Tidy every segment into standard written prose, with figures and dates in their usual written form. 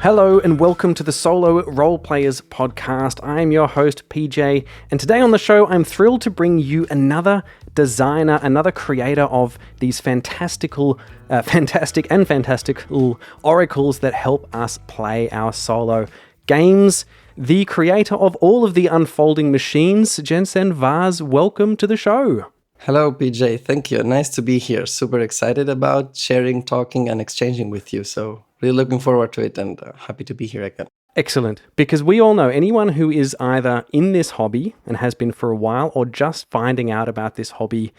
Hello and welcome to the Solo RolePlayers Podcast. I'm your host, PJ, and today on the show, I'm thrilled to bring you another designer, another creator of these fantastic oracles that help us play our solo games. The creator of all of the unfolding machines, Jeansen Vaars, welcome to the show. Hello, PJ. Thank you. Nice to be here. Super excited about sharing, talking, and exchanging with you. So really looking forward to it and happy to be here again. Excellent. Because we all know anyone who is either in this hobby and has been for a while or just finding out about this hobby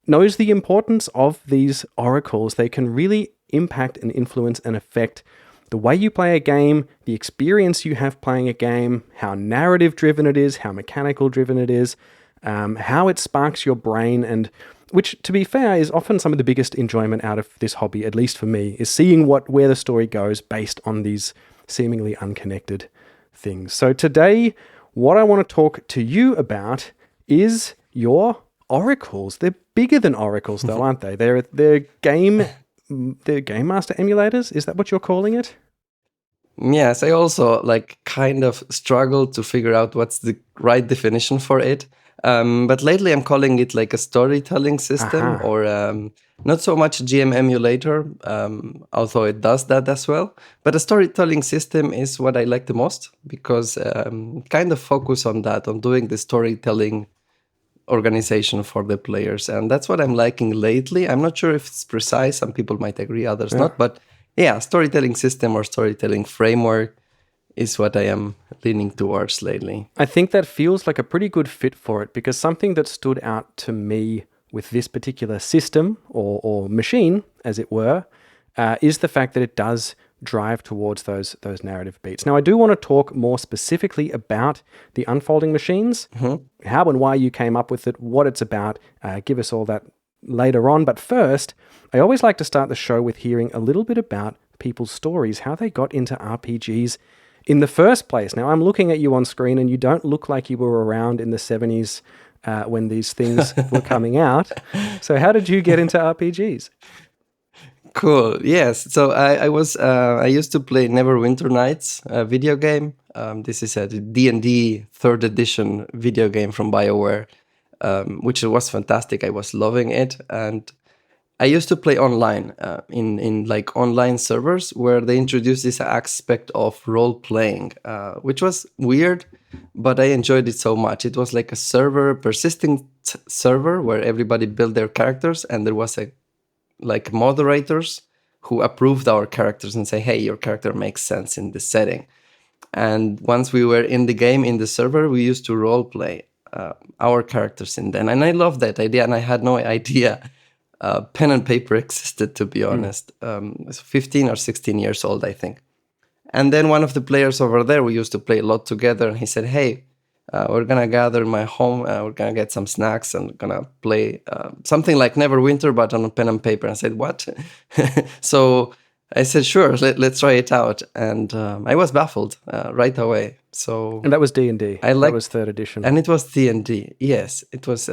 knows the importance of these oracles. They can really impact and influence and affect the way you play a game, the experience you have playing a game, how narrative driven it is, how mechanical driven it is, how it sparks your brain, and which, to be fair, is often some of the biggest enjoyment out of this hobby, at least for me, is seeing where the story goes based on these seemingly unconnected things. So today, what I want to talk to you about is your oracles. They're bigger than oracles, though, aren't they? They're Game Master emulators. Is that what you're calling it? Yes, I also kind of struggled to figure out what's the right definition for it. But lately I'm calling it like a storytelling system or not so much GM emulator, although it does that as well. But a storytelling system is what I like the most because kind of focus on that, on doing the storytelling organization for the players. And that's what I'm liking lately. I'm not sure if it's precise. Some people might agree, others not. But yeah, storytelling system or storytelling framework is what I am leaning towards lately. I think that feels like a pretty good fit for it because something that stood out to me with this particular system or machine, as it were, is the fact that it does drive towards those narrative beats. Now, I do want to talk more specifically about the unfolding machines, how and why you came up with it, what it's about. Give us all that later on. But first, I always like to start the show with hearing a little bit about people's stories, how they got into RPGs in the first place. Now, I'm looking at you on screen and you don't look like you were around in the 70s when these things were coming out. So how did you get into RPGs? Cool. Yes. So I used to play Neverwinter Nights video game. This is a D&D 3rd edition video game from BioWare, which was fantastic. I was loving it. And I used to play online in like online servers where they introduced this aspect of role playing, which was weird, but I enjoyed it so much. It was like a persistent server where everybody built their characters, and there was like moderators who approved our characters and say, "Hey, your character makes sense in this setting." And once we were in the game in the server, we used to role play our characters in then, and I loved that idea, and I had no idea. Pen and paper existed, to be honest. I was 15 or 16 years old, I think. And then one of the players over there, we used to play a lot together, and he said, "Hey, we're going to gather in my home, we're going to get some snacks, and going to play something like Neverwinter, but on a pen and paper." I said, "What?" So I said, "Sure, let's try it out." And I was baffled right away. And that was D&D. That was 3rd edition. And it was D&D, yes. It was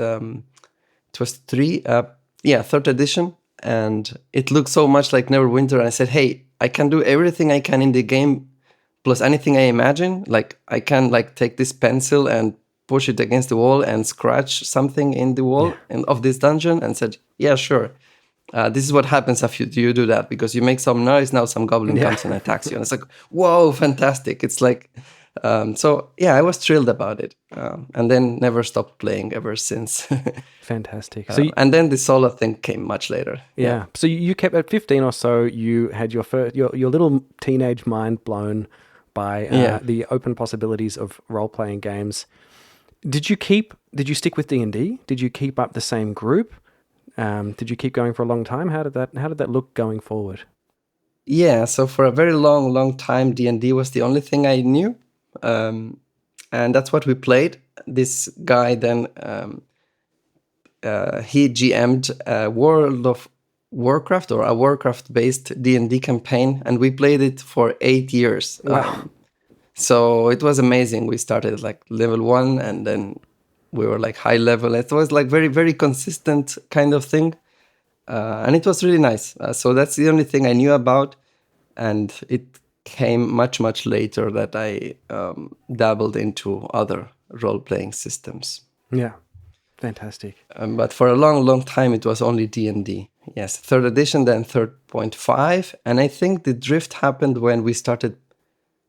3rd edition, and it looked so much like Neverwinter. And I said, "Hey, I can do everything I can in the game, plus anything I imagine. Like I can take this pencil and push it against the wall and scratch something in the wall of this dungeon." And said, "Yeah, sure. This is what happens if you do that, because you make some noise. Now some goblin comes and attacks you." And it's like, whoa, fantastic! It's like. So yeah, I was thrilled about it, and then never stopped playing ever since. Fantastic. And then the solo thing came much later. Yeah. So you kept at 15 or so. You had your little teenage mind blown by the open possibilities of role playing games. Did you stick with D&D? Did you keep up the same group? Did you keep going for a long time? How did that look going forward? Yeah. So for a very long time, D&D was the only thing I knew. And that's what we played. This guy then he GM'd a World of Warcraft or a Warcraft-based D&D campaign, and we played it for 8 years. Wow. So it was amazing. We started like level 1, and then we were like high level. It was like very, very consistent kind of thing. And it was really nice. So that's the only thing I knew about. And it came much, much later that I dabbled into other role-playing systems. Yeah, fantastic. But for a long, long time, it was only D&D. Yes, 3rd edition, then 3.5. And I think the drift happened when we started,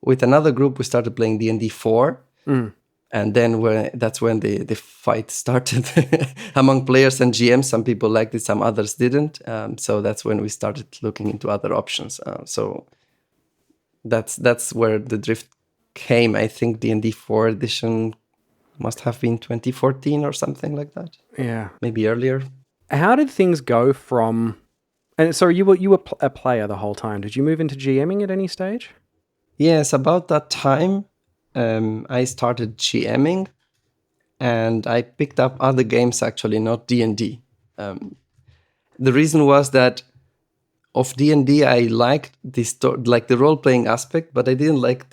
with another group, we started playing D&D 4. And then that's when the fight started among players and GMs. Some people liked it, some others didn't. So that's when we started looking into other options. So that's where the drift came. I think D&D 4 edition must have been 2014 or something like that. Yeah. Maybe earlier. How did things go from... And sorry, you were a player the whole time. Did you move into GMing at any stage? Yes, about that time, I started GMing, and I picked up other games, actually, not D&D. The reason was that of D&D, I liked the role-playing aspect, but I didn't like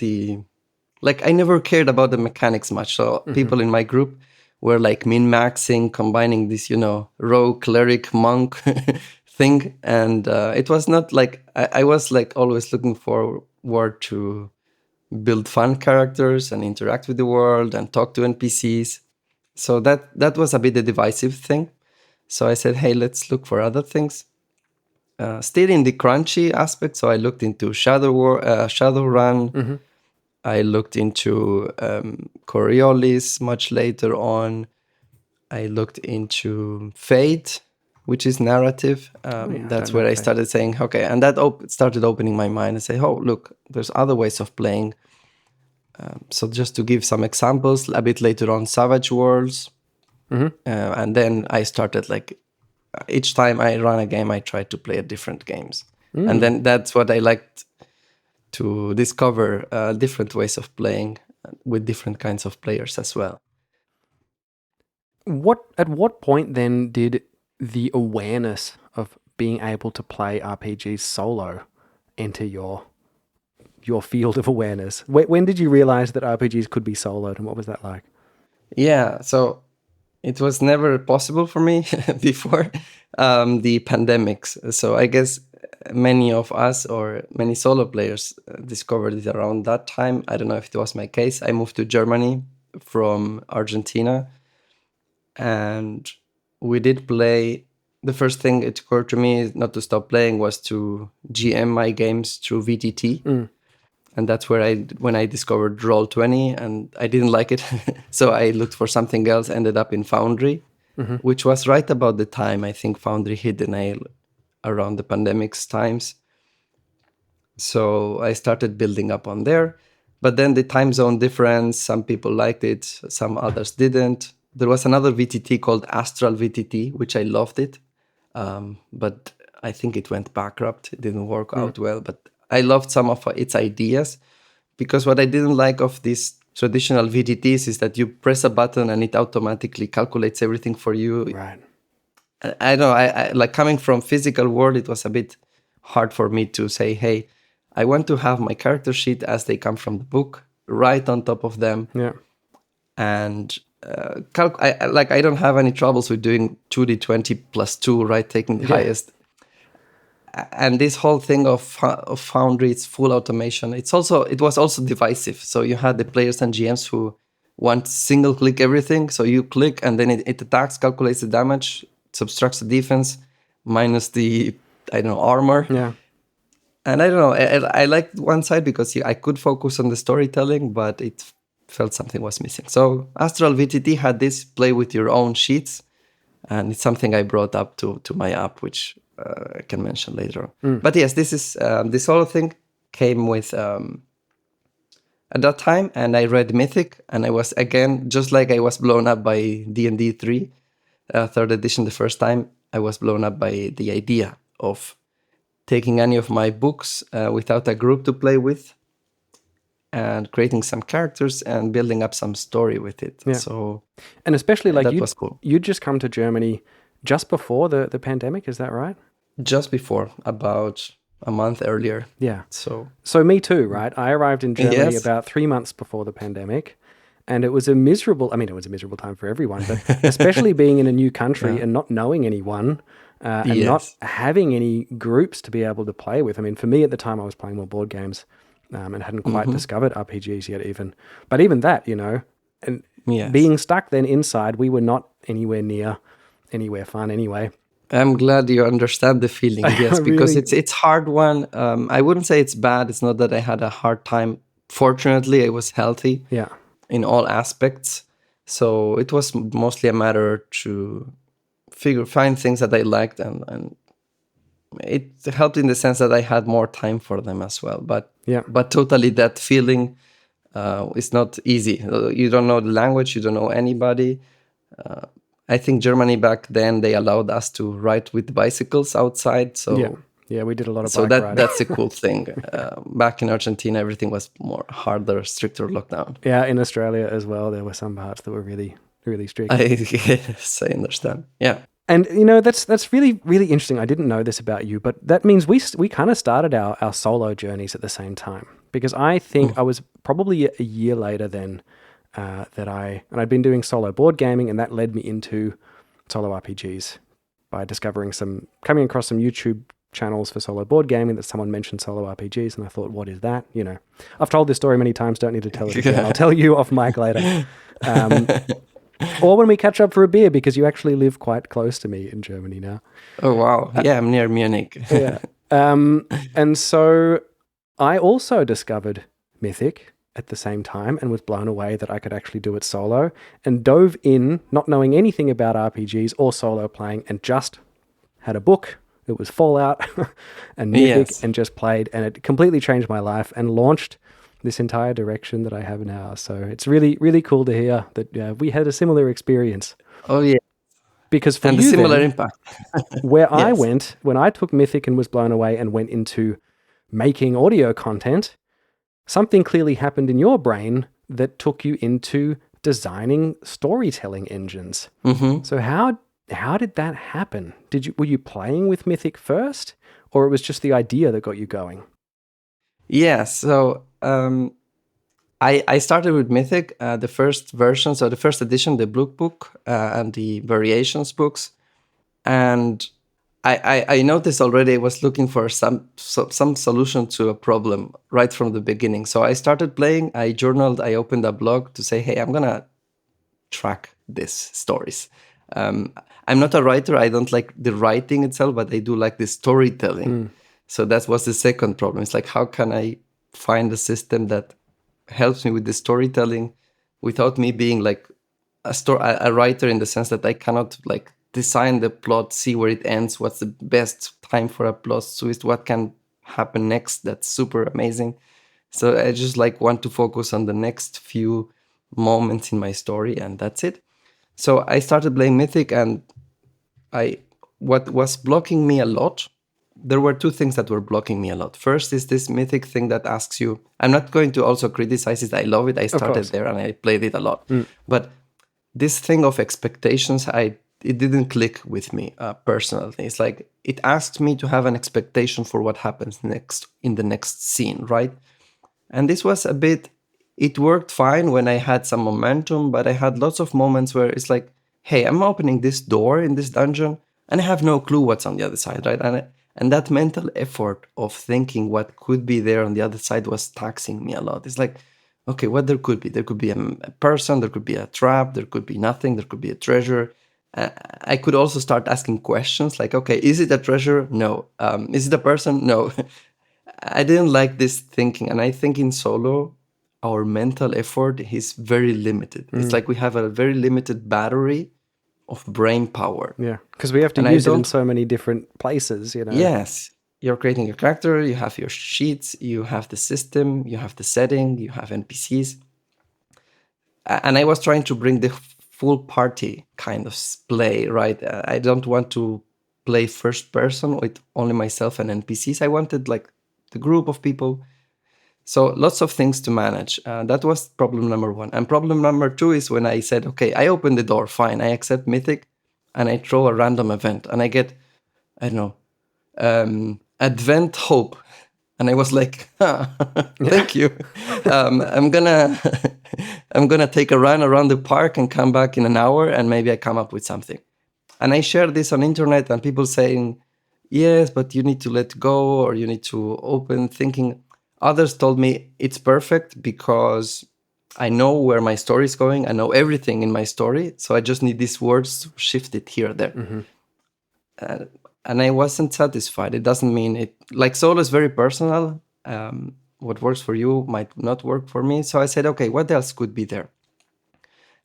I never cared about the mechanics much. So people in my group were like min-maxing, combining this, rogue, cleric, monk thing. And it was not like, I was like always looking forward to build fun characters and interact with the world and talk to NPCs. So that was a bit a divisive thing. So I said, hey, let's look for other things. Still in the crunchy aspect, so I looked into Shadowrun. I looked into Coriolis much later on. I looked into Fate, which is narrative. That's where I started saying, okay, and that started opening my mind and say, oh, look, there's other ways of playing. So just to give some examples, a bit later on, Savage Worlds. And then I started each time I run a game, I try to play different games. And then that's what I liked, to discover different ways of playing with different kinds of players as well. At what point then did the awareness of being able to play RPGs solo enter your field of awareness? When did you realize that RPGs could be soloed, and what was that like? Yeah, so it was never possible for me before the pandemics. So I guess many of us, or many solo players, discovered it around that time. I don't know if it was my case. I moved to Germany from Argentina, and we did play. The first thing it occurred to me not to stop playing was to GM my games through VTT. And that's where when I discovered Roll20, and I didn't like it. So I looked for something else, ended up in Foundry, which was right about the time I think Foundry hit the nail around the pandemic's times. So I started building up on there. But then the time zone difference, some people liked it, some others didn't. There was another VTT called Astral VTT, which I loved it. But I think it went bankrupt. It didn't work out well. But I loved some of its ideas, because what I didn't like of these traditional VTTs is that you press a button and it automatically calculates everything for you. Right. I know, I like, coming from physical world, it was a bit hard for me to say, hey, I want to have my character sheet as they come from the book right on top of them. Yeah. And I don't have any troubles with doing 2d20 plus 2, right? Taking the highest. And this whole thing of Foundry, it's full automation. It was also divisive. So you had the players and GMs who want single click everything. So you click and then it attacks, calculates the damage, subtracts the defense, minus the, armor. Yeah. And I don't know, I liked one side because I could focus on the storytelling, but it felt something was missing. So Astral VTT had this play with your own sheets. And it's something I brought up to my app, which I can mention later on. But yes, this whole thing came with at that time, and I read Mythic, and I was, again, just like I was blown up by D&D 3, 3rd edition the first time, I was blown up by the idea of taking any of my books without a group to play with, and creating some characters and building up some story with it. Yeah. So, and especially that was cool. You'd just come to Germany just before the pandemic, is that right? Just before, about a month earlier. Yeah. So me too, right? I arrived in Germany about 3 months before the pandemic, and it was a miserable time for everyone, but especially being in a new country and not knowing anyone and not having any groups to be able to play with. I mean, for me at the time, I was playing more board games. and hadn't quite discovered RPGs yet even. But even that, and Yes. being stuck then inside, we were not anywhere fun anyway. I'm glad you understand the feeling, yes, because it's hard one. I wouldn't say it's bad. It's not that I had a hard time. Fortunately, I was healthy in all aspects. So it was mostly a matter to find things that I liked, and it helped in the sense that I had more time for them as well. But totally that feeling is not easy. You don't know the language, you don't know anybody. I think Germany back then, they allowed us to ride with bicycles outside. So yeah, we did a lot of bike riding. That's a cool thing. Back in Argentina, everything was more harder, stricter lockdown. Yeah, in Australia as well, there were some parts that were really, really strict. Yes, I understand. Yeah. And, that's really, really interesting. I didn't know this about you, but that means we kind of started our solo journeys at the same time. Because I think I was probably a year later then and I'd been doing solo board gaming, and that led me into solo RPGs by coming across some YouTube channels for solo board gaming that someone mentioned solo RPGs, and I thought, what is that? I've told this story many times, don't need to tell it again. I'll tell you off mic later. Or when we catch up for a beer, because you actually live quite close to me in Germany now. Oh, wow. Yeah, I'm near Munich. Yeah. And so I also discovered Mythic at the same time and was blown away that I could actually do it solo, and dove in not knowing anything about RPGs or solo playing, and just had a book. It was Fallout and Mythic, and just played, and it completely changed my life and launched this entire direction that I have now. So it's really, really cool to hear that we had a similar experience. Oh, yeah. Because for and you, a similar impact. Where I went, when I took Mythic and was blown away and went into making audio content, something clearly happened in your brain that took you into designing storytelling engines. So how did that happen? Were you playing with Mythic first, or it was just the idea that got you going? Yeah, so I started with Mythic, the first version, so the first edition, the Blue Book and the variations books, and I noticed already I was looking for some solution to a problem right from the beginning. So I started playing, I journaled, I opened a blog to say, hey, I'm gonna track these stories. I'm not a writer, I don't like the writing itself, but I do like the storytelling. So that was the second problem. It's like, how can I find a system that helps me with the storytelling without me being like a writer, in the sense that I cannot like design the plot, see where it ends, what's the best time for a plot twist, what can happen next that's super amazing. So I just like want to focus on the next few moments in my story, and that's it. So I started playing Mythic, and what was blocking me a lot, there were two things that were blocking me a lot. First is this Mythic thing that asks you, I'm not going to also criticize it, I love it, I started there and I played it a lot. But this thing of expectations, it didn't click with me personally. It's like, it asked me to have an expectation for what happens next in the next scene, right? And this was it worked fine when I had some momentum, but I had lots of moments where it's like, hey, I'm opening this door in this dungeon and I have no clue what's on the other side, right? And that mental effort of thinking what could be there on the other side was taxing me a lot. It's like, okay, what there could be? There could be a person, there could be a trap, there could be nothing, there could be a treasure. I could also start asking questions like, okay, is it a treasure? No. Is it a person? No. I didn't like this thinking. And I think in solo, our mental effort is very limited. It's like we have a very limited battery of brain power. Yeah, because we have to use it in so many different places, Yes. You're creating a character, you have your sheets, you have the system, you have the setting, you have NPCs. And I was trying to bring the full party kind of play, right? I don't want to play first person with only myself and NPCs. I wanted like the group of people. So lots of things to manage. That was problem number one. And problem number two is when I said, okay, I open the door, fine, I accept Mythic, and I throw a random event, and I get, I don't know, Advent Hope. And I was like, thank you. I'm gonna take a run around the park and come back in an hour, and maybe I come up with something. And I shared this on internet, and people saying, yes, but you need to let go, or you need to open, thinking, Others told me it's perfect because I know where my story is going. I know everything in my story. So I just need these words to shift it here or there. And I wasn't satisfied. It doesn't mean it. Like Solo is very personal. What works for you might not work for me. So I said, okay, what else could be there?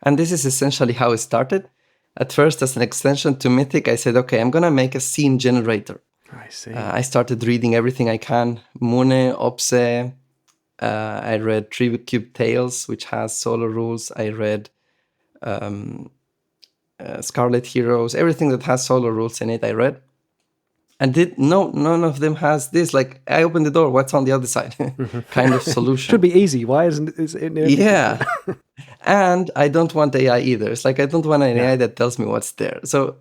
And this is essentially how it started. At first, as an extension to Mythic, I said, okay, I'm going to make a scene generator. I see. I started reading everything I can. Mune, Opse. I read Cube Tales, which has Solo rules. I read Scarlet Heroes. Everything that has Solo rules in it, I read. And none of them has this. Like, I opened the door, what's on the other side? Kind of solution. Should be easy. Why isn't it? Yeah. And I don't want AI either. It's like, I don't want an AI that tells me what's there. So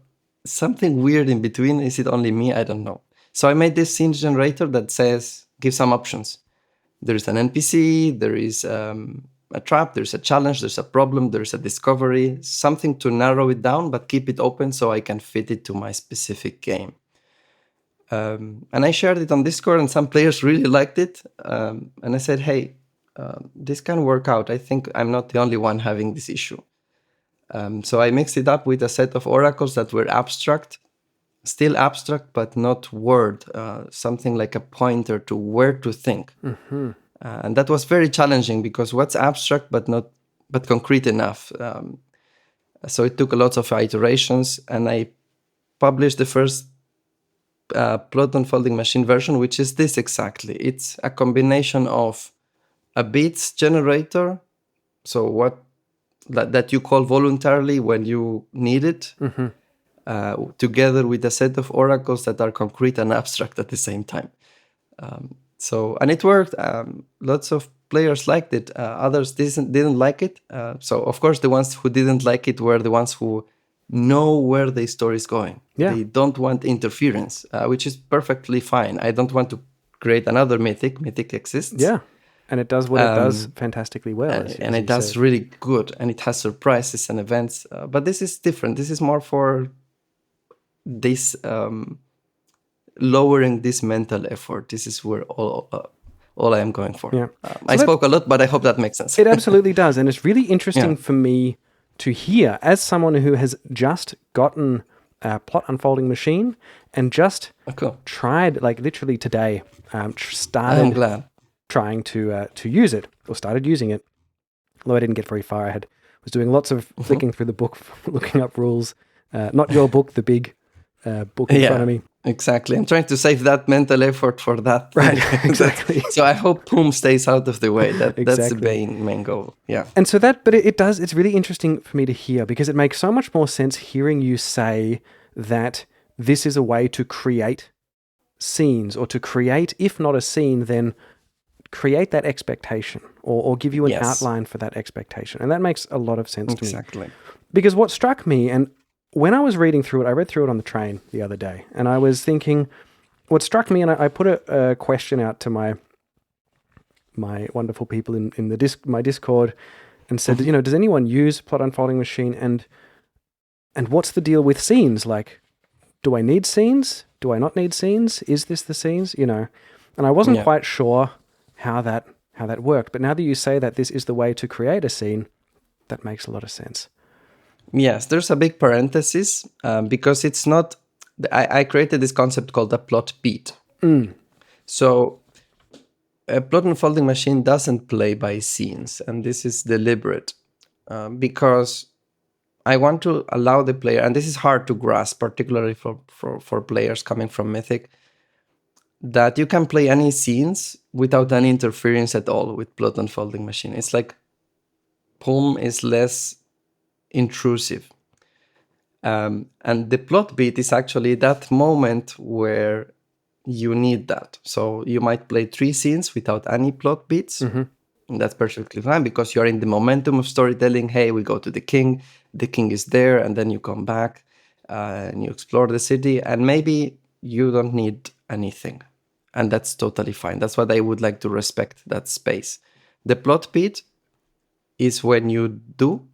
something weird in between. Is it only me? I don't know. So I made this scene generator that says, give some options. There is an NPC, there is a trap, there's a challenge, there's a problem, there's a discovery, something to narrow it down, but keep it open so I can fit it to my specific game. And I shared it on Discord, and some players really liked it. And I said, hey, this can work out. I think I'm not the only one having this issue. So I mixed it up with a set of oracles that were abstract, still abstract, but not word, something like a pointer to where to think. And that was very challenging because what's abstract but concrete enough. So it took a lot of iterations, and I published the first plot unfolding machine version, which is this exactly. It's a combination of a beats generator, so what that you call voluntarily when you need it, together with a set of oracles that are concrete and abstract at the same time. And it worked. Lots of players liked it. Others didn't like it. So of course, the ones who didn't like it were the ones who know where the story is going. Yeah. They don't want interference, which is perfectly fine. I don't want to create another Mythic. Mythic exists. Yeah. And it does what it does fantastically well. And it does really good. And it has surprises and events. But this is different. This is more for this lowering this mental effort. This is where all I am going for. Yeah. I spoke a lot, but I hope that makes sense. It absolutely does. And it's really interesting for me to hear, as someone who has just gotten a plot unfolding machine and just tried, like literally today, started trying to use it, or started using it. Although I didn't get very far. Was doing lots of flicking through the book, looking up rules. Not your book, the big book in front of me. Exactly. I'm trying to save that mental effort for that. Right, exactly. So I hope Poom stays out of the way. That's the main goal. Yeah. And so it's really interesting for me to hear, because it makes so much more sense hearing you say that this is a way to create scenes, or to create, if not a scene, then create that expectation, or give you an outline for that expectation. And that makes a lot of sense to me. Exactly. Because what struck me, and when I was reading through it, I read through it on the train the other day, and I was thinking, what struck me, and I put a question out to my wonderful people in my Discord, and said, does anyone use plot unfolding machine, and what's the deal with scenes? Like, do I need scenes? Do I not need scenes? Is this the scenes? And I wasn't quite sure how that worked. But now that you say that this is the way to create a scene, that makes a lot of sense. Yes, there's a big parenthesis because it's not. I created this concept called a plot beat. So a plot unfolding machine doesn't play by scenes, and this is deliberate because I want to allow the player, and this is hard to grasp, particularly for players coming from Mythic, that you can play any scenes without any interference at all with plot unfolding machine. It's like Poem is less intrusive. And the plot beat is actually that moment where you need that. So you might play 3 scenes without any plot beats. And that's perfectly fine because you're in the momentum of storytelling. Hey, we go to the king is there, and then you come back and you explore the city, and maybe you don't need anything. And that's totally fine. That's what I would like to respect, that space. The plot beat is when you do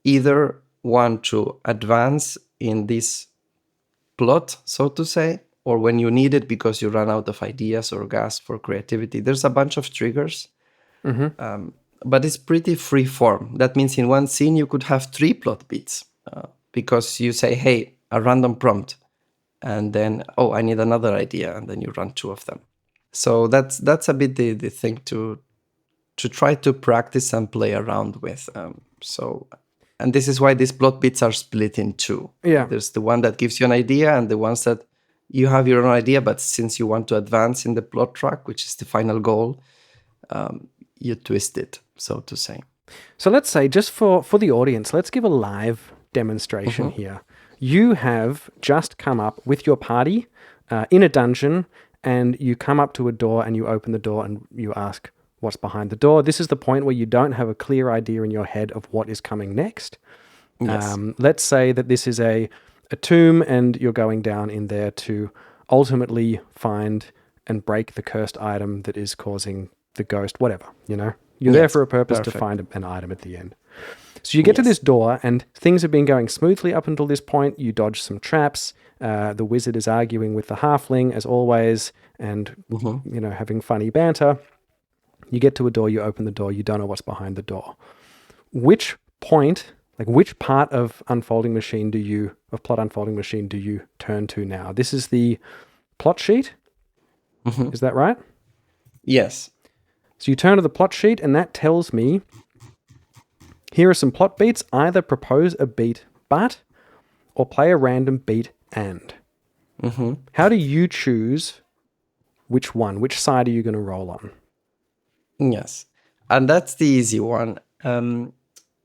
either want to advance in this plot, so to say, or when you need it because you run out of ideas or gas for creativity. There's a bunch of triggers, but it's pretty free form. That means in one scene you could have 3 plot beats because you say, hey, a random prompt, and then, oh, I need another idea, and then you run 2 of them. So that's a bit the thing to try to practice and play around with. And this is why these plot beats are split in 2. Yeah. There's the one that gives you an idea and the ones that you have your own idea, but since you want to advance in the plot track, which is the final goal, you twist it, so to say. So let's say, just for the audience, let's give a live demonstration here. You have just come up with your party in a dungeon, and you come up to a door and you open the door and you ask, what's behind the door? This is the point where you don't have a clear idea in your head of what is coming next. Yes. Let's say that this is a tomb and you're going down in there to ultimately find and break the cursed item that is causing the ghost, whatever, You're there for a purpose to find an item at the end. So you get to this door and things have been going smoothly up until this point. You dodge some traps. The wizard is arguing with the halfling as always and, having funny banter. You get to a door, you open the door, you don't know what's behind the door. Which point, which part of Plot Unfolding Machine do you turn to now? This is the plot sheet. Is that right? Yes. So you turn to the plot sheet and that tells me, here are some plot beats. Either propose a beat but, or play a random beat and. How do you choose which one? Which side are you going to roll on? Yes. And that's the easy one.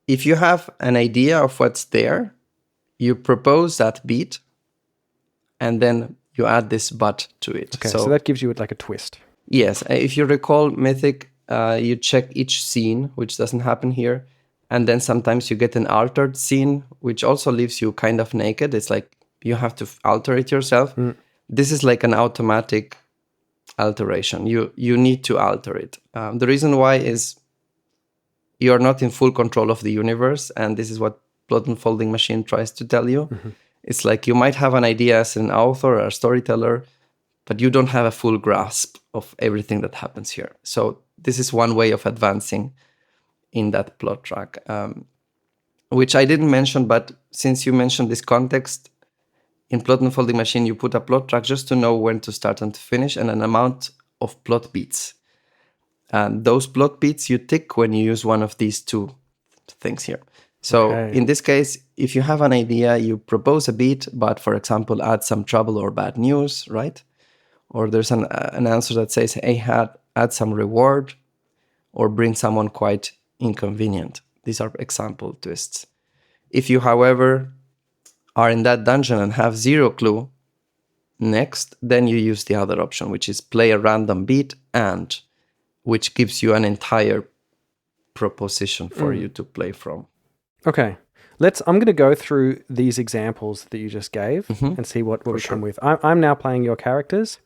If you have an idea of what's there, you propose that beat, and then you add this but to it. Okay, so that gives you like a twist. Yes. If you recall Mythic, you check each scene, which doesn't happen here. And then sometimes you get an altered scene, which also leaves you kind of naked. It's like you have to alter it yourself. This is like an automatic alteration. You need to alter it. The reason why is you're not in full control of the universe, and this is what Plot Unfolding Machine tries to tell you. It's like you might have an idea as an author or a storyteller, but you don't have a full grasp of everything that happens here. So this is one way of advancing in that plot track, which I didn't mention, but since you mentioned this context, in Plot Unfolding Machine, you put a plot track just to know when to start and to finish, and an amount of plot beats. And those plot beats you tick when you use one of these 2 things here. So in this case, if you have an idea, you propose a beat, but for example, add some trouble or bad news, right? Or there's an answer that says, hey, add some reward, or bring someone quite inconvenient. These are example twists. If you, however, are in that dungeon and have 0 clue next, then you use the other option, which is play a random beat and, which gives you an entire proposition for you to play from. Okay. I'm going to go through these examples that you just gave and see what we come with. I'm now playing your characters.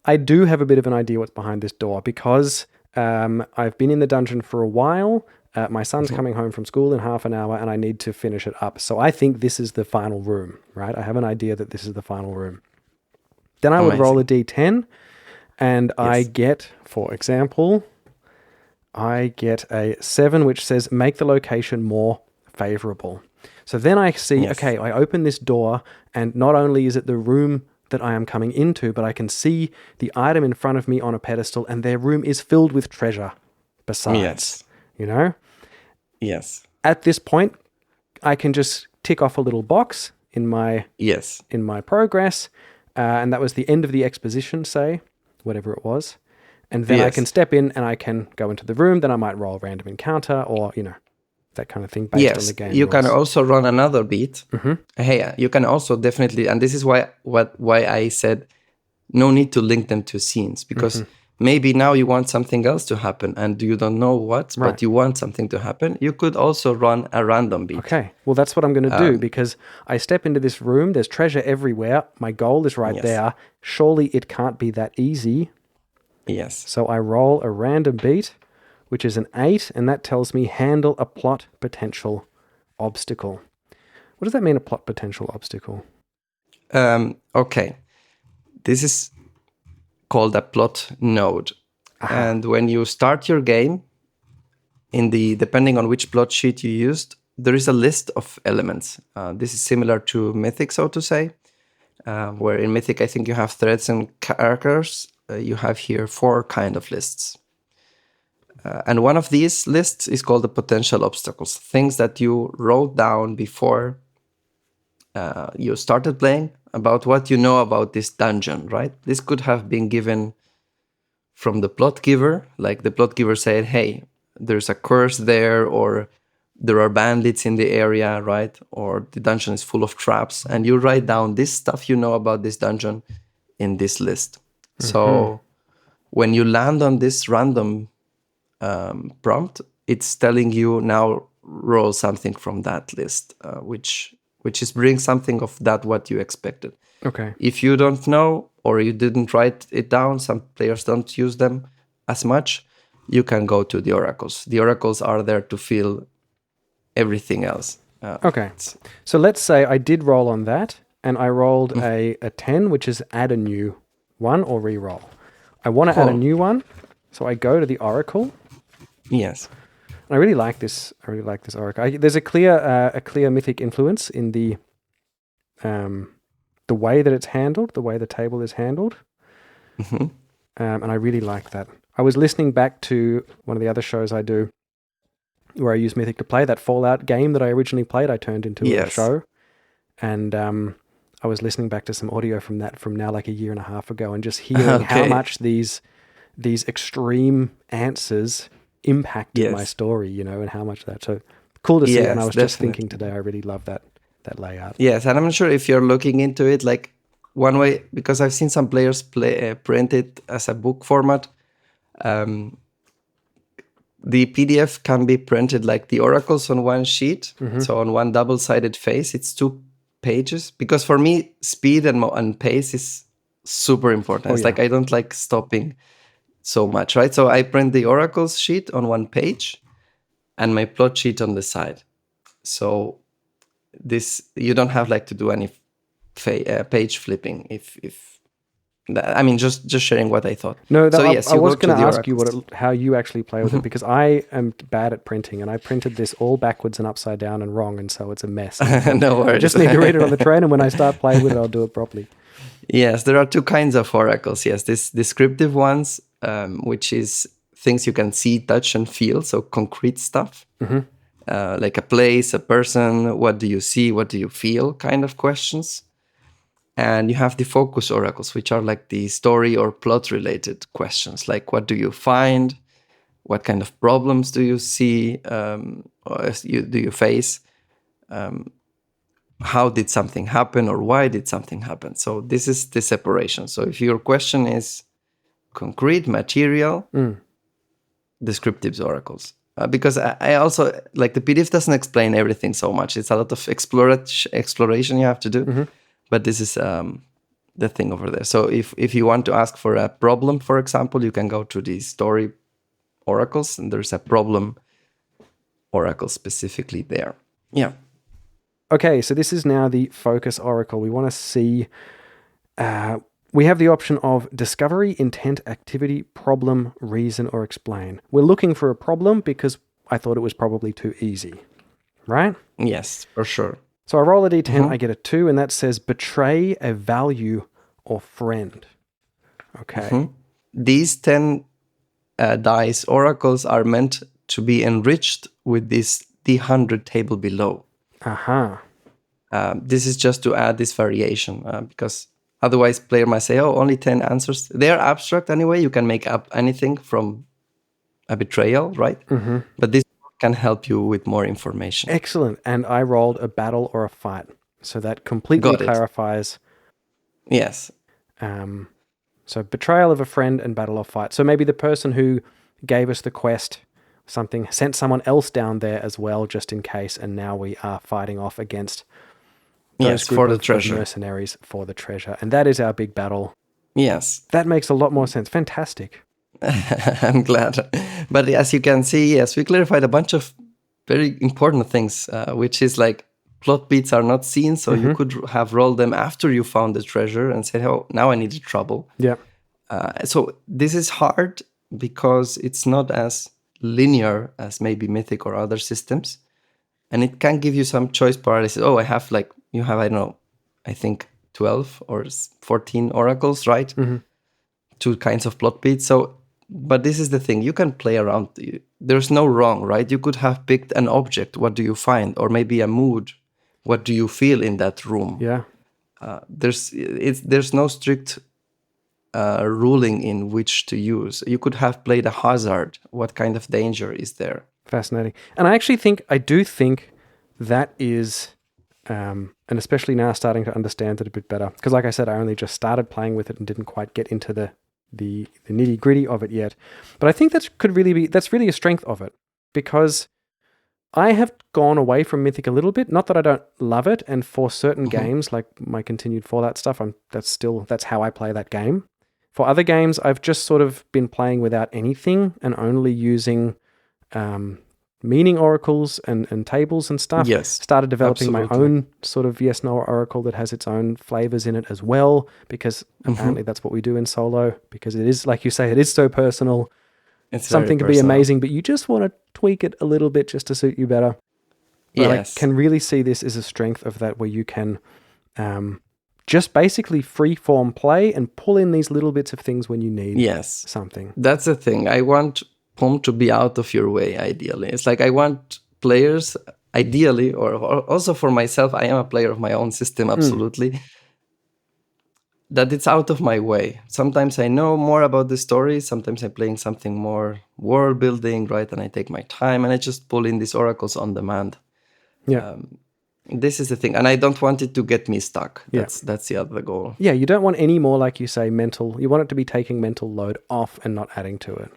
I do have a bit of an idea what's behind this door because I've been in the dungeon for a while. My son's coming home from school in half an hour and I need to finish it up. So I think this is the final room, right? I have an idea that this is the final room. Then I would roll a d10 and I get, for example, I get a 7, which says make the location more favorable. So then I see, okay, I open this door and not only is it the room that I am coming into, but I can see the item in front of me on a pedestal and their room is filled with treasure besides. Yes. At this point, I can just tick off a little box in my progress, and that was the end of the exposition, say, whatever it was. And then I can step in and I can go into the room. Then I might roll a random encounter or, that kind of thing based on the game. You can also run another beat. Hey, you can also definitely, and this is why I said no need to link them to scenes, because maybe now you want something else to happen and you don't know what, but you want something to happen. You could also run a random beat. Okay, well, that's what I'm going to do, because I step into this room, there's treasure everywhere, my goal is right there. Surely it can't be that easy. Yes. So I roll a random beat, which is an 8, and that tells me handle a plot potential obstacle. What does that mean, a plot potential obstacle? Okay. this is called a plot node. And when you start your game, depending on which plot sheet you used, there is a list of elements. This is similar to Mythic, so to say, where in Mythic I think you have threads and characters. You have here 4 kind of lists. And one of these lists is called the potential obstacles, things that you wrote down before you started playing about what you know about this dungeon, right? This could have been given from the plot giver, like the plot giver said, hey, there's a curse there, or there are bandits in the area, right? Or the dungeon is full of traps, and you write down this stuff you know about this dungeon in this list. So when you land on this random prompt, it's telling you now roll something from that list, which is bring something of that what you expected. Okay. If you don't know or you didn't write it down, some players don't use them as much, you can go to the oracles. The oracles are there to fill everything else. Okay. So let's say I did roll on that and I rolled a 10, which is add a new one or re-roll. I want to add a new one, so I go to the oracle. Yes. I really like this. Oracle. There's a clear mythic influence in the way that it's handled, the way the table is handled, and I really like that. I was listening back to one of the other shows I do, where I use Mythic to play that Fallout game that I originally played. I turned into a show, and I was listening back to some audio from that from now like a year and a half ago, and just hearing how much these extreme answers impacted my story, and how much that. So cool to see. And I was just thinking today, I really love that layout. Yes, and I'm not sure if you're looking into it like one way, because I've seen some players print it as a book format. The PDF can be printed like the oracles on one sheet, so on one double-sided face, it's 2 pages. Because for me, speed and pace is super important. It's like I don't like stopping so much, right? So I print the oracles sheet on one page and my plot sheet on the side. So this, you don't have like to do any page flipping. Just sharing what I thought. No, I was going to ask you how you actually play with it, because I am bad at printing, and I printed this all backwards and upside down and wrong, and so it's a mess. No worries. I just need to read it on the train, and when I start playing with it, I'll do it properly. Yes, there are 2 kinds of oracles. Yes, this descriptive ones, which is things you can see, touch, and feel, so concrete stuff. Like a place, a person, what do you see, what do you feel kind of questions. And you have the focus oracles, which are like the story or plot related questions, like what do you find, what kind of problems do you see, or do you face, how did something happen, or why did something happen. So this is the separation. So if your question is concrete, material, descriptive oracles. Because I also, like, the PDF doesn't explain everything so much. It's a lot of exploration you have to do. But this is the thing over there. So if you want to ask for a problem, for example, you can go to the story oracles, and there's a problem oracle specifically there. Yeah. Okay, so this is now the focus oracle. We want to see... we have the option of discovery, intent, activity, problem, reason, or explain. We're looking for a problem because I thought it was probably too easy, right? Yes, for sure. So I roll a d10, I get a 2, and that says betray a value or friend. Okay. These 10 dice oracles are meant to be enriched with this D100 table below. This is just to add this variation, because otherwise player might say, oh, only 10 answers. They are abstract anyway. You can make up anything from a betrayal, right? But this can help you with more information. Excellent. And I rolled a battle or a fight. So that completely clarifies. Yes. So betrayal of a friend and battle or fight. So maybe the person who gave us the quest, sent someone else down there as well, just in case, and now we are fighting off against those group of mercenaries for the treasure. And that is our big battle. Yes. That makes a lot more sense. Fantastic. I'm glad. But as you can see, yes, we clarified a bunch of very important things, which is like plot beats are not seen, so you could have rolled them after you found the treasure and said, oh, now I need the trouble. Yeah. So this is hard because it's not as linear as maybe Mythic or other systems. And it can give you some choice paralysis. Oh, you have, I don't know, I think 12 or 14 oracles, right? Two kinds of plot beats. So, but this is the thing, you can play around. There's no wrong, right? You could have picked an object. What do you find? Or maybe a mood. What do you feel in that room? Yeah. There's no strict ruling in which to use. You could have played a hazard. What kind of danger is there? Fascinating. And I do think that is, and especially now starting to understand it a bit better, because like I said, I only just started playing with it and didn't quite get into the nitty gritty of it yet. But I think that's really a strength of it, because I have gone away from Mythic a little bit. Not that I don't love it, and for certain games, like my continued Fallout stuff, that's how I play that game. For other games, I've just sort of been playing without anything and only using meaning oracles and tables and stuff. Yes, started developing absolutely. my own sort of yes/no oracle that has its own flavors in it as well, because apparently that's what we do in Solo, because it is, like you say, it is so personal. It's something can be amazing, but you just want to tweak it a little bit just to suit you better. But yes. I can really see this as a strength of that, where you can just basically free-form play and pull in these little bits of things when you need something. That's the thing. I want POM to be out of your way, ideally. It's like I want players, ideally, or also for myself, I am a player of my own system, absolutely, that it's out of my way. Sometimes I know more about the story. Sometimes I'm playing something more world building, right? And I take my time and I just pull in these oracles on demand. Yeah. This is the thing. And I don't want it to get me stuck. That's the other goal. Yeah, you don't want any more, like you say, you want it to be taking mental load off and not adding to it.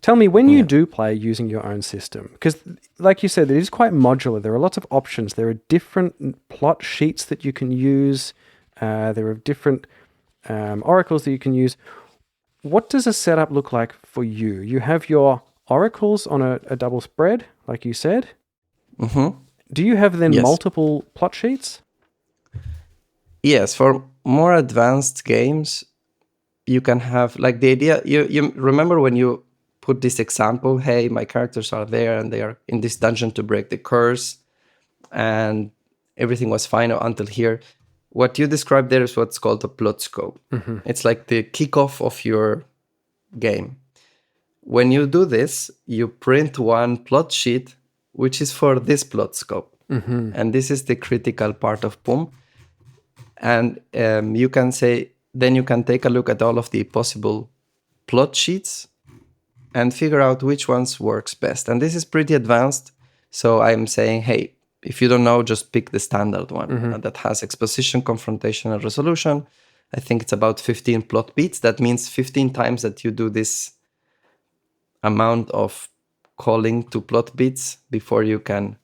Tell me, when you do play using your own system, because like you said, it is quite modular. There are lots of options. There are different plot sheets that you can use. There are different oracles that you can use. What does a setup look like for you? You have your oracles on a double spread, like you said. Do you have then multiple plot sheets? Yes, for more advanced games, you can have, like, the idea, you remember when you put this example, hey, my characters are there and they are in this dungeon to break the curse and everything was fine until here. What you described there is what's called a plot scope. It's like the kickoff of your game. When you do this, you print one plot sheet, which is for this plot scope. And this is the critical part of POM. And you can say, then you can take a look at all of the possible plot sheets and figure out which ones works best. And this is pretty advanced. So I'm saying, hey, if you don't know, just pick the standard one that has exposition, confrontation, and resolution. I think it's about 15 plot beats. That means 15 times that you do this amount of calling to plot beats before you can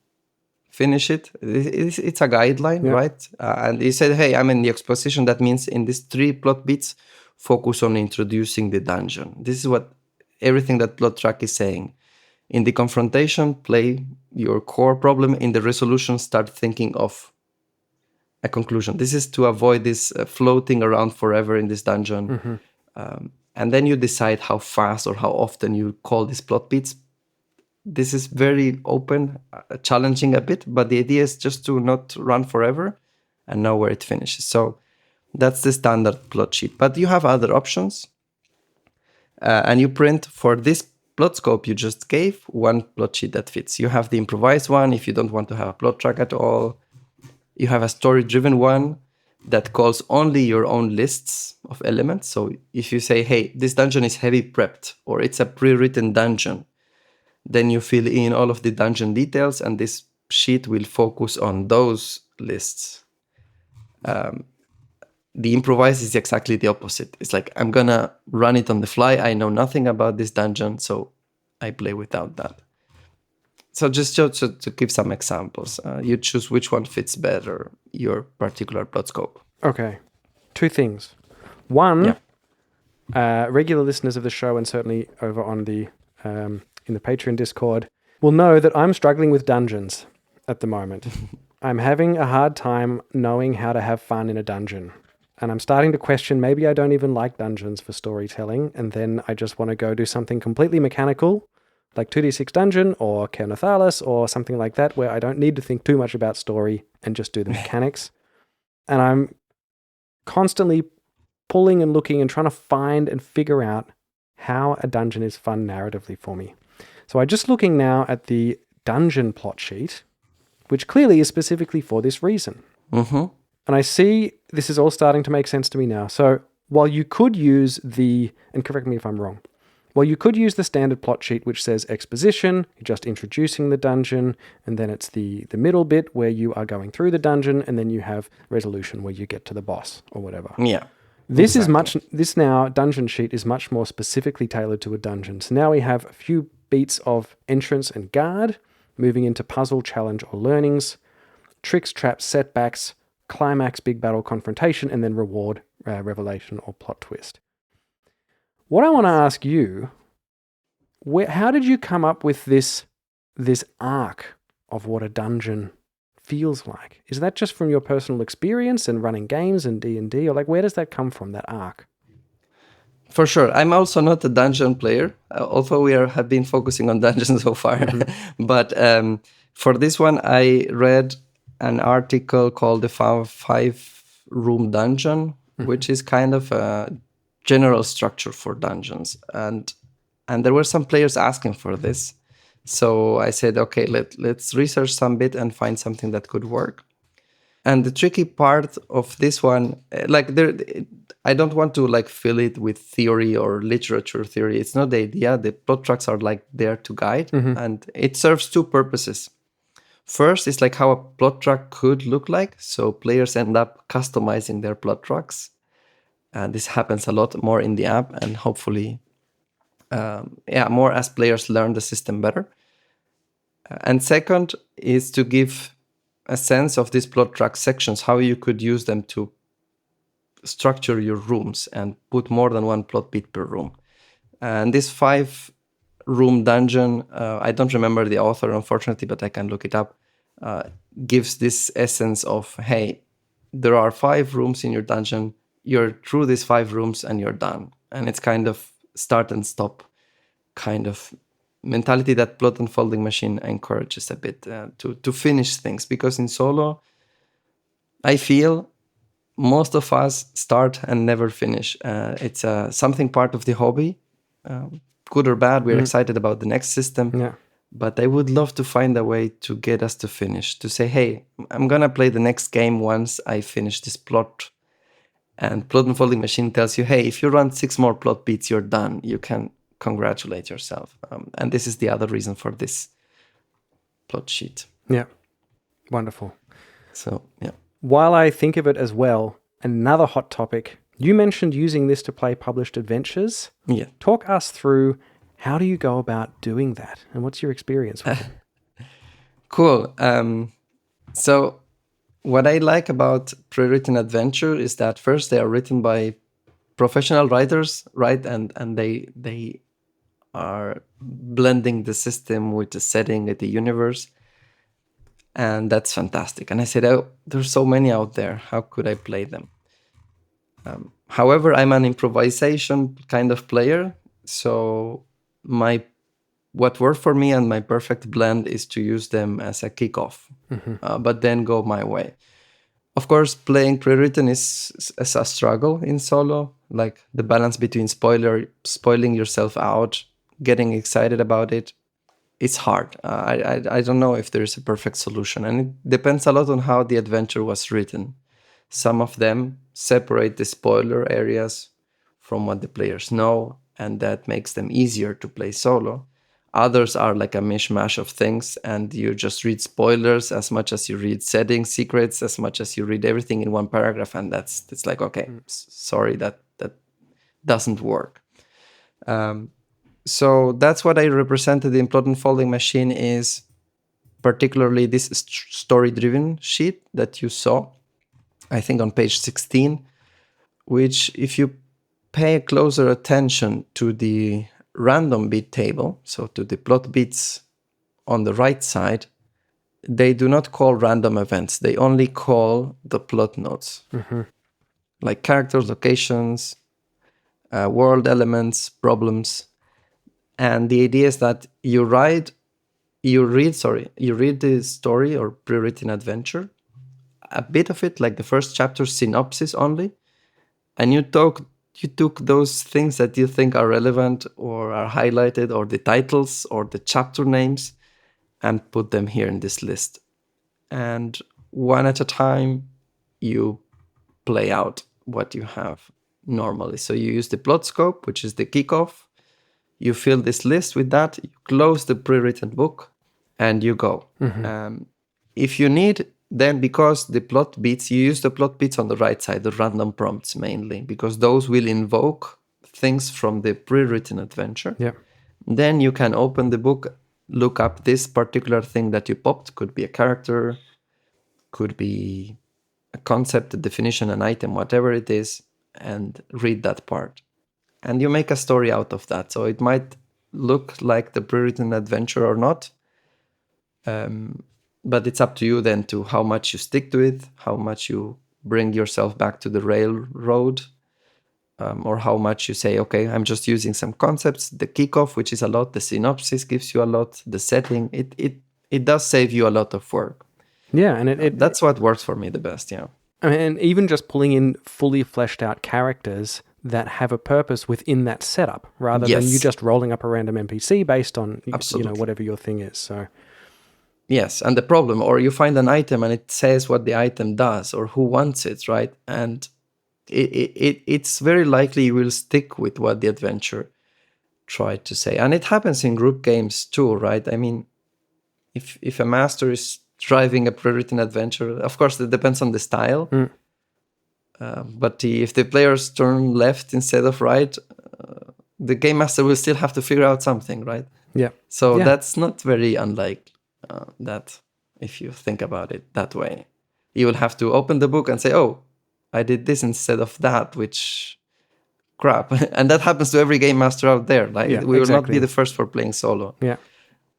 finish it. It's a guideline, right? And you said, hey, I'm in the exposition. That means in these 3 plot beats, focus on introducing the dungeon. This is what everything that plot track is saying. In the confrontation, play your core problem. In the resolution, start thinking of a conclusion. This is to avoid this floating around forever in this dungeon. And then you decide how fast or how often you call these plot beats. This is very open, challenging a bit, but the idea is just to not run forever and know where it finishes. So that's the standard plot sheet. But you have other options. And you print for this plot scope you just gave one plot sheet that fits. You have the improvised one if you don't want to have a plot track at all. You have a story-driven one that calls only your own lists of elements. So if you say, hey, this dungeon is heavy prepped, or it's a pre-written dungeon, then you fill in all of the dungeon details, and this sheet will focus on those lists. The improvised is exactly the opposite. It's like, I'm gonna run it on the fly. I know nothing about this dungeon, so I play without that. So just to give some examples, you choose which one fits better your particular plot scope. Okay. 2 things. One, regular listeners of the show, and certainly over on the in the Patreon Discord, will know that I'm struggling with dungeons at the moment. I'm having a hard time knowing how to have fun in a dungeon. And I'm starting to question, maybe I don't even like dungeons for storytelling, and then I just want to go do something completely mechanical, like 2D6 Dungeon or Kernothalis or something like that, where I don't need to think too much about story and just do the mechanics. And I'm constantly pulling and looking and trying to find and figure out how a dungeon is fun narratively for me. So I'm just looking now at the dungeon plot sheet, which clearly is specifically for this reason. Mm-hmm. And I see this is all starting to make sense to me now. So while you could use and correct me if I'm wrong, while you could use the standard plot sheet which says exposition, you're just introducing the dungeon, and then it's the middle bit where you are going through the dungeon, and then you have resolution where you get to the boss or whatever. Yeah. This dungeon sheet is much more specifically tailored to a dungeon. So now we have a few beats of entrance and guard, moving into puzzle, challenge, or learnings, tricks, traps, setbacks, climax, big battle, confrontation, and then reward, revelation, or plot twist. What I want to ask you, how did you come up with this arc of what a dungeon feels like? Is that just from your personal experience and running games and D&D, or like where does that come from, that arc? For sure. I'm also not a dungeon player, although we have been focusing on dungeons so far. Mm-hmm. But for this one, I read an article called the 5-room dungeon, mm-hmm. which is kind of a general structure for dungeons. And there were some players asking for this. So I said, okay, let's research some bit and find something that could work. And the tricky part of this one, I don't want to fill it with theory or literature theory. It's not the idea. The plot tracks are there to guide, mm-hmm. and it serves two purposes. First is how a plot track could look like. So players end up customizing their plot tracks. This happens a lot more in the app, and hopefully, more as players learn the system better. And second is to give a sense of these plot track sections, how you could use them to structure your rooms and put more than one plot beat per room. And this 5-room dungeon, I don't remember the author, unfortunately, but I can look it up, gives this essence of, hey, there are 5 rooms in your dungeon, you're through these 5 rooms and you're done. And it's kind of start and stop kind of mentality that Plot Unfolding Machine encourages a bit to finish things. Because in Solo, I feel most of us start and never finish. It's something part of the hobby, good or bad. We're excited about the next system. Yeah. But I would love to find a way to get us to finish, to say, hey, I'm going to play the next game once I finish this plot. And Plot Unfolding Machine tells you, hey, if you run 6 more plot beats, you're done. You can congratulate yourself. And this is the other reason for this plot sheet. Yeah. Wonderful. So, yeah. While I think of it as well, another hot topic, you mentioned using this to play published adventures. Yeah. Talk us through, how do you go about doing that? And what's your experience with it? Cool. So what I like about pre-written adventure is that first they are written by professional writers, right? And they are blending the system with the setting, with the universe. And that's fantastic. And I said, oh, there's so many out there. How could I play them? However, I'm an improvisation kind of player. So what worked for me and my perfect blend is to use them as a kickoff, but then go my way. Of course, playing pre-written is a struggle in Solo, like the balance between spoiling yourself out, getting excited about it. It's hard. I don't know if there's a perfect solution, and it depends a lot on how the adventure was written. Some of them separate the spoiler areas from what the players know, and that makes them easier to play solo. Others are like a mishmash of things, and you just read spoilers as much as you read settings, secrets, as much as you read everything in one paragraph, and it's like, okay, sorry, that doesn't work. So that's what I represented in Plot Unfolding Machine, is particularly this story-driven sheet that you saw, I think on page 16, which if you pay closer attention to the random beat table, so to the plot beats on the right side, they do not call random events. They only call the plot nodes, like characters, locations, world elements, problems. And the idea is that you read the story or pre-written adventure, a bit of it, like the first chapter synopsis only, and you took those things that you think are relevant or are highlighted, or the titles or the chapter names, and put them here in this list. And one at a time, you play out what you have normally. So you use the plot scope, which is the kickoff. You fill this list with that. You close the pre-written book, and you go. If you need, then because the plot beats, you use the plot beats on the right side, the random prompts mainly, because those will invoke things from the pre-written adventure. Yeah. Then you can open the book, look up this particular thing that you popped. Could be a character, could be a concept, a definition, an item, whatever it is, and read that part. And you make a story out of that. So it might look like the pre-written adventure or not. But it's up to you then to how much you stick to it, how much you bring yourself back to the railroad, or how much you say, okay, I'm just using some concepts. The kickoff, which is a lot, the synopsis gives you a lot, the setting, it does save you a lot of work. Yeah, and that's what works for me the best, yeah. I mean, and even just pulling in fully fleshed out characters that have a purpose within that setup, rather than you just rolling up a random NPC based on whatever your thing is. So. Yes, and the problem, or you find an item and it says what the item does or who wants it, right? And it's very likely you will stick with what the adventure tried to say. And it happens in group games too, right? I mean, if a master is driving a pre-written adventure, of course, it depends on the style. But if the players turn left instead of right, the game master will still have to figure out something, right? Yeah. So that's not very unlike that, if you think about it that way. You will have to open the book and say, oh, I did this instead of that, which crap. And that happens to every game master out there. Like we will not be the first for playing solo. Yeah.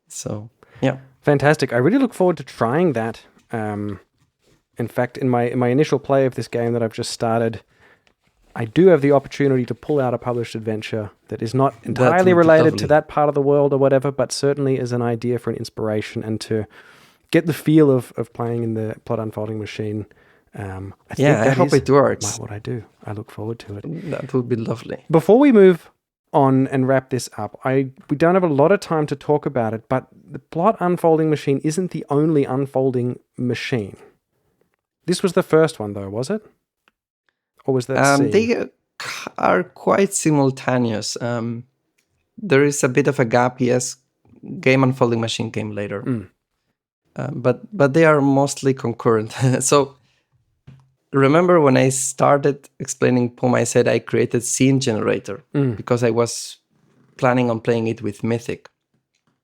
So, yeah. Fantastic. I really look forward to trying that. In fact, in my initial play of this game that I've just started, I do have the opportunity to pull out a published adventure that is not entirely related to that part of the world or whatever, but certainly is an idea for an inspiration and to get the feel of playing in the plot unfolding machine. I hope it works. What I do. I look forward to it. That would be lovely. Before we move on and wrap this up, we don't have a lot of time to talk about it, but the plot unfolding machine isn't the only unfolding machine. This was the first one, though, was it? Or was that they are quite simultaneous. There is a bit of a gap, yes. Game Unfolding Machine came later. But they are mostly concurrent. So remember when I started explaining POM, I said I created Scene Generator because I was planning on playing it with Mythic.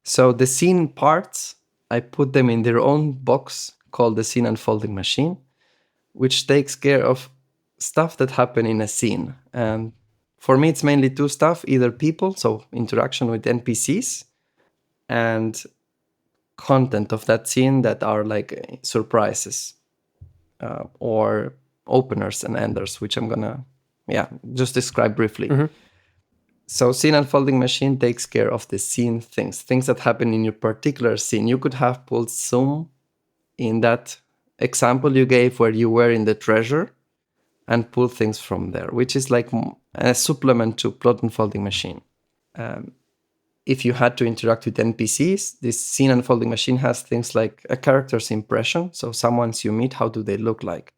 So the scene parts, I put them in their own box called the Scene Unfolding Machine, which takes care of stuff that happen in a scene. And for me, it's mainly two stuff, either people, so interaction with NPCs, and content of that scene that are like surprises or openers and enders, which I'm gonna just describe briefly. So Scene Unfolding Machine takes care of the scene things that happen in your particular scene. You could have pulled some in that example you gave where you were in the treasure and pull things from there, which is like a supplement to Plot Unfolding Machine. If you had to interact with NPCs, this Scene Unfolding Machine has things like a character's impression. So someone's you meet, how do they look like?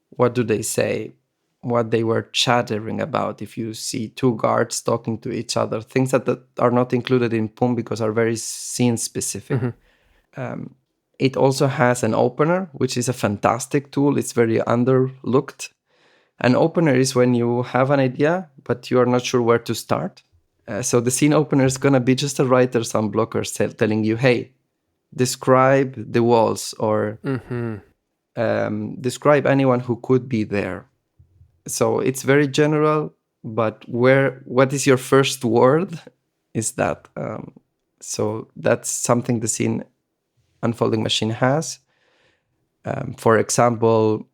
What do they say? What they were chattering about? If you see two guards talking to each other, things that are not included in POM because are very scene specific. It also has an opener, which is a fantastic tool. It's very underlooked. An opener is when you have an idea, but you are not sure where to start. So the scene opener is going to be just a writer's unblocker telling you, hey, describe the walls or describe anyone who could be there. So it's very general, but what is your first word is that. So that's something the Scene unfolding machine has. For example,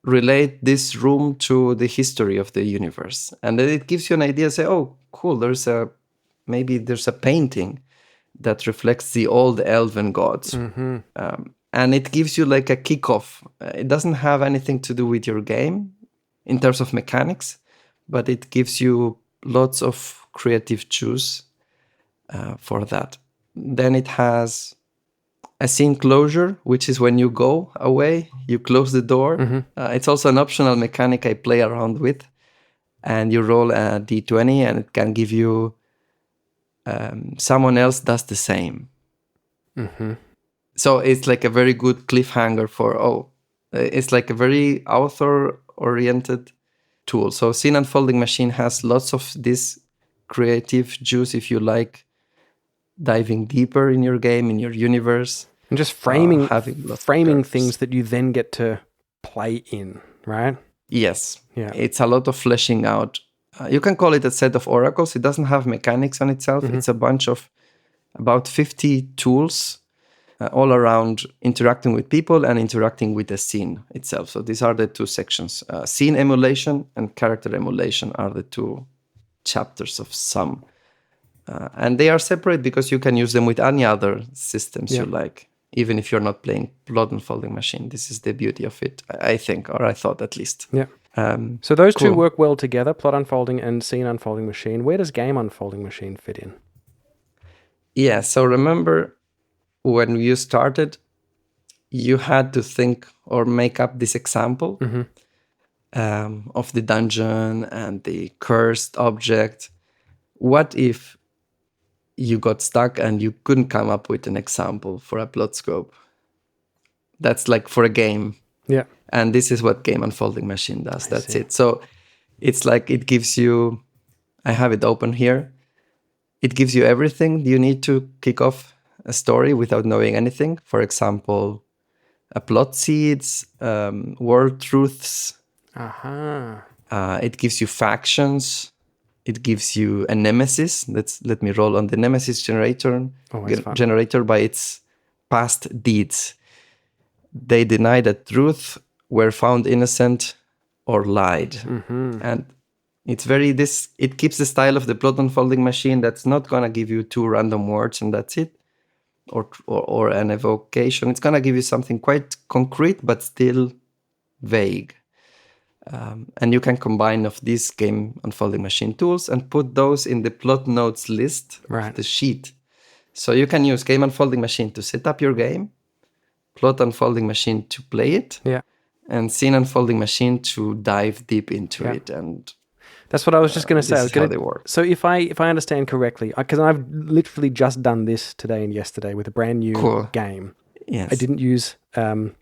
relate this room to the history of the universe. And then it gives you an idea, say, oh, cool, maybe there's a painting that reflects the old elven gods. And it gives you like a kickoff. It doesn't have anything to do with your game in terms of mechanics, but it gives you lots of creative juice for that. Then it has a scene closure, which is when you go away, you close the door. It's also an optional mechanic I play around with. And you roll a d20 and it can give you someone else does the same. So it's like a very good cliffhanger it's like a very author-oriented tool. So Scene Unfolding Machine has lots of this creative juice if you like diving deeper in your game, in your universe. And just framing things things that you then get to play in, right? Yes. Yeah. It's a lot of fleshing out. You can call it a set of oracles. It doesn't have mechanics on itself. It's a bunch of about 50 tools all around interacting with people and interacting with the scene itself. So these are the two sections. Scene emulation and character emulation are the two chapters of some. And they are separate because you can use them with any other systems you like, even if you're not playing Plot Unfolding Machine. This is the beauty of it, I think, or I thought at least. Yeah. So those two work well together, Plot Unfolding and Scene Unfolding Machine. Where does Game Unfolding Machine fit in? Yeah, so remember when you started, you had to think or make up this example of the dungeon and the cursed object. What if you got stuck and you couldn't come up with an example for a plot scope? That's like for a game. Yeah. And this is what Game Unfolding Machine does. That's it. So it's like it gives you, I have it open here. It gives you everything you need to kick off a story without knowing anything. For example, a plot seeds, world truths. It gives you factions. It gives you a nemesis. Let me roll on the nemesis generator by its past deeds. They deny that truth, were found innocent, or lied. And it's it keeps the style of the Plot Unfolding Machine that's not going to give you two random words and that's it, or an evocation. It's going to give you something quite concrete but still vague. And you can combine of these Game Unfolding Machine tools and put those in the plot notes list of the sheet. So you can use Game Unfolding Machine to set up your game, Plot Unfolding Machine to play it, and Scene Unfolding Machine to dive deep into it. And that's what I was just going to say. This is how they work. So if I understand correctly, because I've literally just done this today and yesterday with a brand new game. Yes. I didn't use Game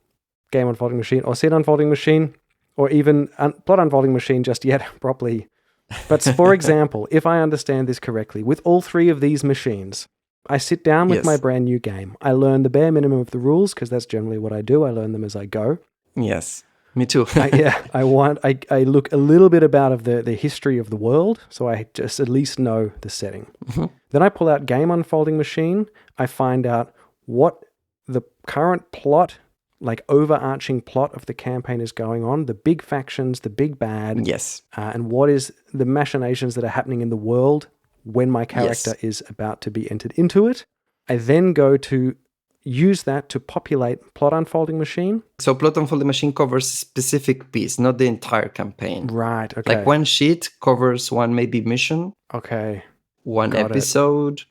Unfolding Machine or Scene Unfolding Machine, or even Plot Unfolding Machine just yet properly. But for example, if I understand this correctly, with all three of these machines, I sit down with my brand new game. I learn the bare minimum of the rules, because that's generally what I do. I learn them as I go. Yes, me too. I look a little bit about the history of the world, so I just at least know the setting. Then I pull out Game Unfolding Machine. I find out what the current plot, like overarching plot of the campaign is going on, the big factions, the big bad, and what is the machinations that are happening in the world when my character is about to be entered into it. I then go to use that to populate Plot Unfolding Machine. So Plot Unfolding Machine covers a specific piece, not the entire campaign. Right, okay. Like one sheet covers one maybe mission. Okay. One episode.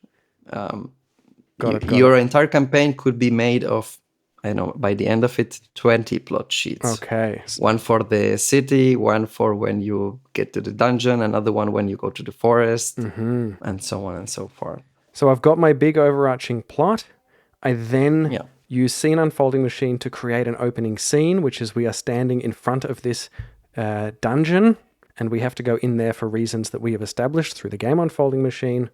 Your entire campaign could be made of, I don't know, by the end of it, 20 plot sheets. Okay. One for the city, one for when you get to the dungeon, another one when you go to the forest, and so on and so forth. So I've got my big overarching plot. I then use Scene Unfolding Machine to create an opening scene, which is we are standing in front of this dungeon, and we have to go in there for reasons that we have established through the Game Unfolding Machine.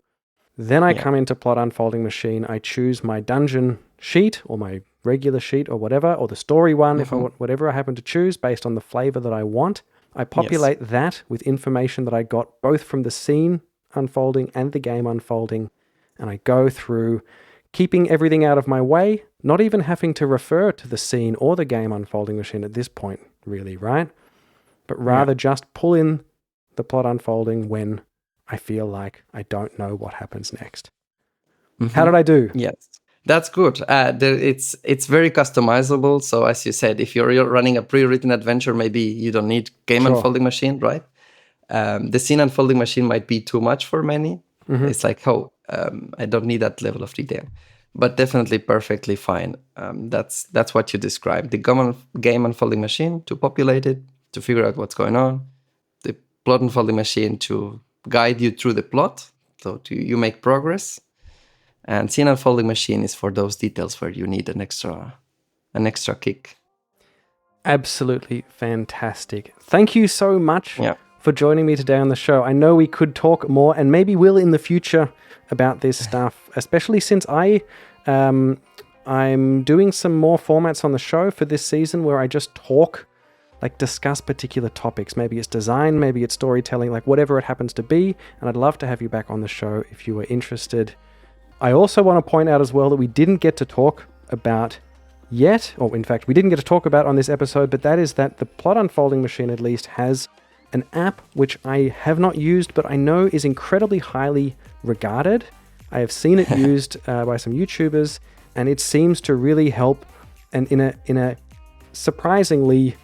Then I come into Plot Unfolding Machine. I choose my dungeon sheet or my regular sheet or whatever, or the story one, if I want, whatever I happen to choose based on the flavor that I want. I populate that with information that I got both from the Scene Unfolding and the Game Unfolding, and I go through keeping everything out of my way, not even having to refer to the scene or the game unfolding machine at this point, really, right? But rather just pull in the plot unfolding when I feel like I don't know what happens next. Mm-hmm. How did I do? Yes, that's good. It's very customizable. So as you said, if you're running a pre-written adventure, maybe you don't need game unfolding machine, right? The scene unfolding machine might be too much for many. Mm-hmm. It's like, I don't need that level of detail. But definitely perfectly fine. That's what you described. The game unfolding machine to populate it, to figure out what's going on. The plot unfolding machine to guide you through the plot, so you make progress. And scene unfolding machine is for those details where you need an extra kick. Absolutely fantastic. Thank you so much for joining me today on the show. I know we could talk more, and maybe will in the future, about this stuff, especially since I'm doing some more formats on the show for this season where I just discuss particular topics. Maybe it's design, maybe it's storytelling, like whatever it happens to be. And I'd love to have you back on the show if you were interested. I also want to point out as well that we didn't get to talk about yet, or in fact, we didn't get to talk about on this episode, but that is that the plot unfolding machine at least has an app which I have not used, but I know is incredibly highly regarded. I have seen it used by some YouTubers, and it seems to really help, and in a surprisingly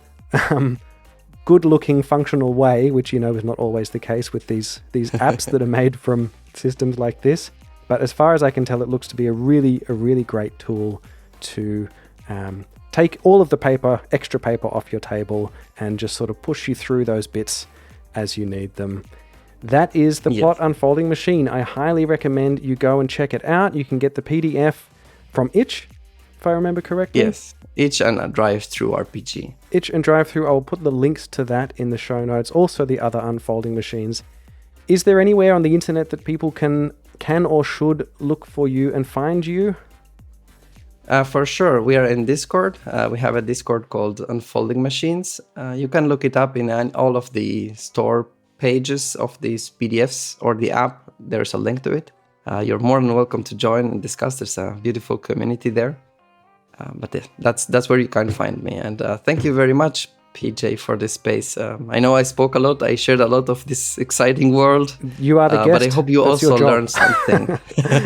good-looking, functional way, which is not always the case with these apps that are made from systems like this. But as far as I can tell, it looks to be a really great tool to take all of the extra paper off your table and just sort of push you through those bits as you need them. That is the plot unfolding machine. I highly recommend you go and check it out. You can get the PDF from Itch, if I remember correctly. Yes, Itch and Drive-Thru RPG. Itch and Drive-Thru, I will put the links to that in the show notes. Also the other unfolding machines. Is there anywhere on the internet that people can or should look for you and find you? For sure. We are in Discord. We have a Discord called Unfolding Machines. You can look it up in all of the store pages of these PDFs or the app. There's a link to it. You're more than welcome to join and discuss. There's a beautiful community there. But that's where you can find me. And thank you very much, PJ, for this space. I know I spoke a lot. I shared a lot of this exciting world. You are the guest. But I hope you also learned something.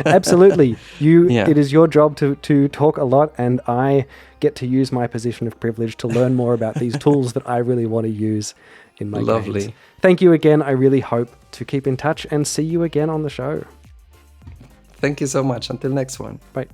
Absolutely. It is your job to talk a lot, and I get to use my position of privilege to learn more about these tools that I really want to use in my games. Thank you again. I really hope to keep in touch and see you again on the show. Thank you so much. Until next one. Bye.